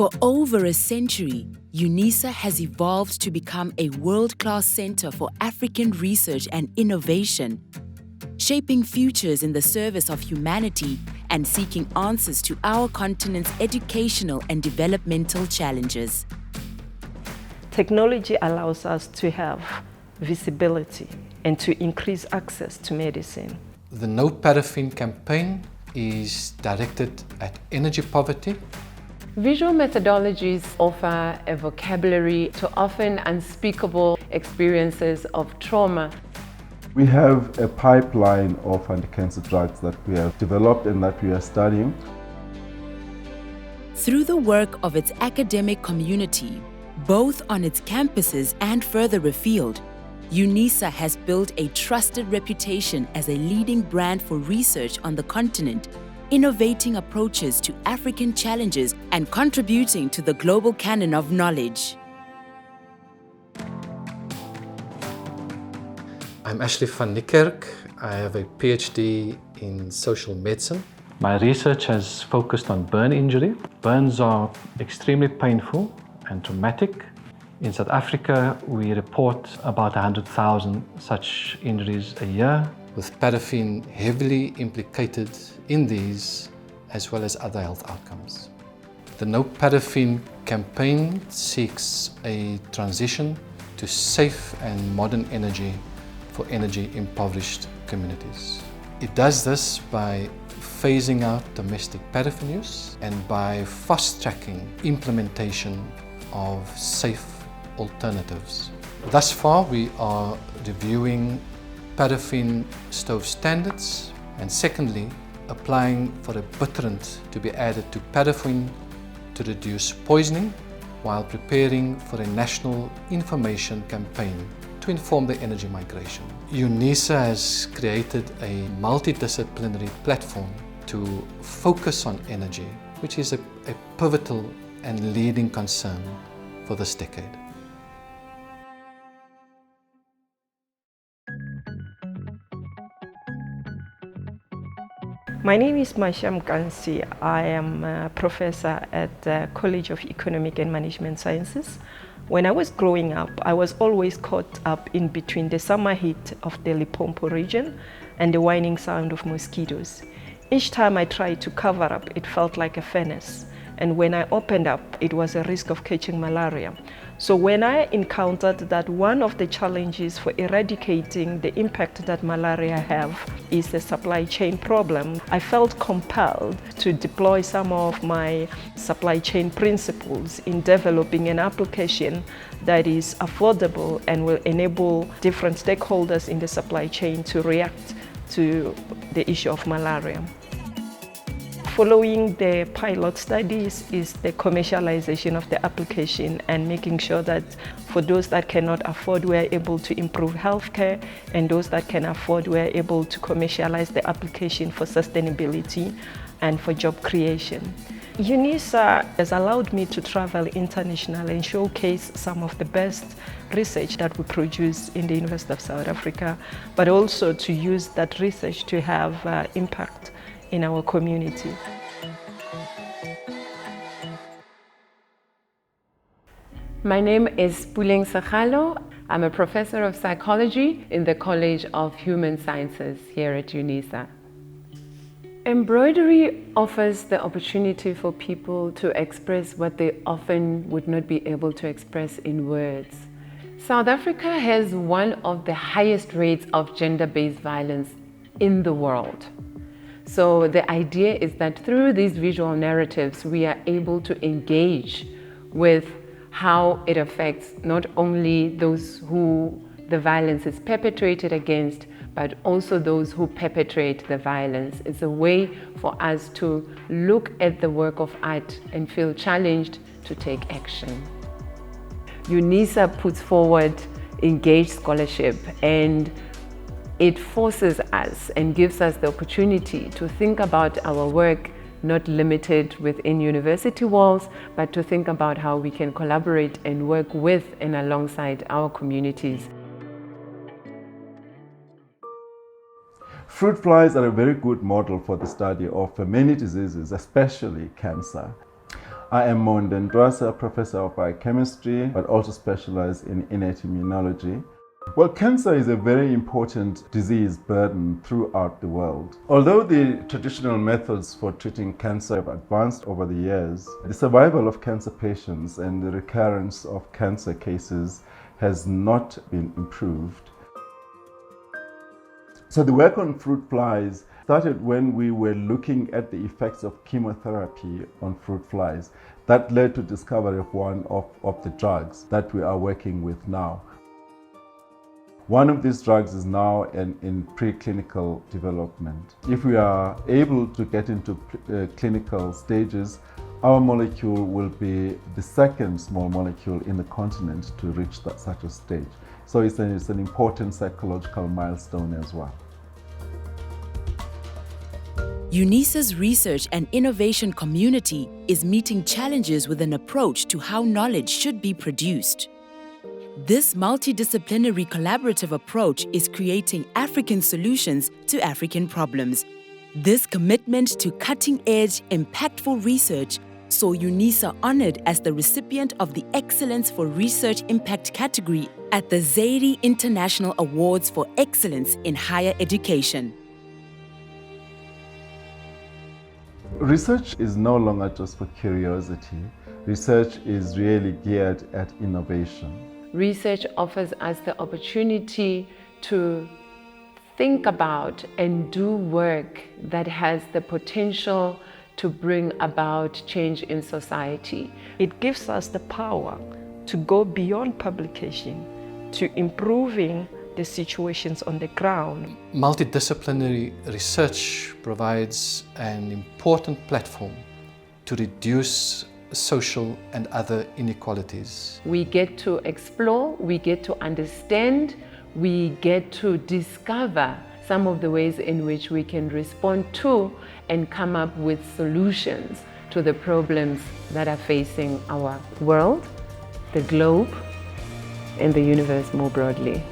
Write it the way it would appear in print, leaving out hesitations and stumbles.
For over a century, Unisa has evolved to become a world-class center for African research and innovation, shaping futures in the service of humanity and seeking answers to our continent's educational and developmental challenges. Technology allows us to have visibility and to increase access to medicine. The No Paraffin campaign is directed at energy poverty. Visual methodologies offer a vocabulary to often unspeakable experiences of trauma. We have a pipeline of anti-cancer drugs that we have developed and that we are studying. Through the work of its academic community, both on its campuses and further afield, Unisa has built a trusted reputation as a leading brand for research on the continent, innovating approaches to African challenges and contributing to the global canon of knowledge. I'm Ashley van Niekerk. I have a PhD in social medicine. My research has focused on burn injury. Burns are extremely painful and traumatic. In South Africa, we report about 100,000 such injuries a year. With paraffin heavily implicated in these, as well as other health outcomes. The No Paraffin campaign seeks a transition to safe and modern energy for energy-impoverished communities. It does this by phasing out domestic paraffin use and by fast-tracking implementation of safe alternatives. Thus far, we are reviewing paraffin stove standards, and secondly, applying for a bitterant to be added to paraffin to reduce poisoning, while preparing for a national information campaign to inform the energy migration. Unisa has created a multidisciplinary platform to focus on energy, which is a pivotal and leading concern for this decade. My name is Masham Kansi. I am a professor at the College of Economic and Management Sciences. When I was growing up, I was always caught up in between the summer heat of the Limpopo region and the whining sound of mosquitoes. Each time I tried to cover up, it felt like a furnace. And when I opened up, it was a risk of catching malaria. So when I encountered that one of the challenges for eradicating the impact that malaria have is a supply chain problem, I felt compelled to deploy some of my supply chain principles in developing an application that is affordable and will enable different stakeholders in the supply chain to react to the issue of malaria. Following the pilot studies is the commercialization of the application and making sure that for those that cannot afford, we are able to improve healthcare, and those that can afford, we are able to commercialize the application for sustainability and for job creation. Unisa has allowed me to travel internationally and showcase some of the best research that we produce in the University of South Africa, but also to use that research to have impact in our community. My name is Puleng Sagalo. I'm a professor of psychology in the College of Human Sciences here at Unisa. Embroidery offers the opportunity for people to express what they often would not be able to express in words. South Africa has one of the highest rates of gender-based violence in the world. So the idea is that through these visual narratives, we are able to engage with how it affects not only those who the violence is perpetrated against, but also those who perpetrate the violence. It's a way for us to look at the work of art and feel challenged to take action. Unisa puts forward engaged scholarship, and it forces us and gives us the opportunity to think about our work not limited within university walls, but to think about how we can collaborate and work with and alongside our communities. Fruit flies are a very good model for the study of many diseases, especially cancer. I am Ndwasa, professor of biochemistry, but also specialize in innate immunology. Well, cancer is a very important disease burden throughout the world. Although the traditional methods for treating cancer have advanced over the years, the survival of cancer patients and the recurrence of cancer cases has not been improved. So the work on fruit flies started when we were looking at the effects of chemotherapy on fruit flies. That led to discovery of one of the drugs that we are working with now. One of these drugs is now in preclinical development. If we are able to get into clinical stages, our molecule will be the second small molecule in the continent to reach such a stage. So it's an important psychological milestone as well. Unisa's research and innovation community is meeting challenges with an approach to how knowledge should be produced. This multidisciplinary collaborative approach is creating African solutions to African problems. This commitment to cutting-edge, impactful research saw Unisa honored as the recipient of the Excellence for Research Impact category at the Zaire International Awards for Excellence in Higher Education. Research is no longer just for curiosity. Research is really geared at innovation. Research offers us the opportunity to think about and do work that has the potential to bring about change in society. It gives us the power to go beyond publication to improving the situations on the ground. Multidisciplinary research provides an important platform to reduce social and other inequalities. We get to explore, we get to understand, we get to discover some of the ways in which we can respond to and come up with solutions to the problems that are facing our world, the globe, and the universe more broadly.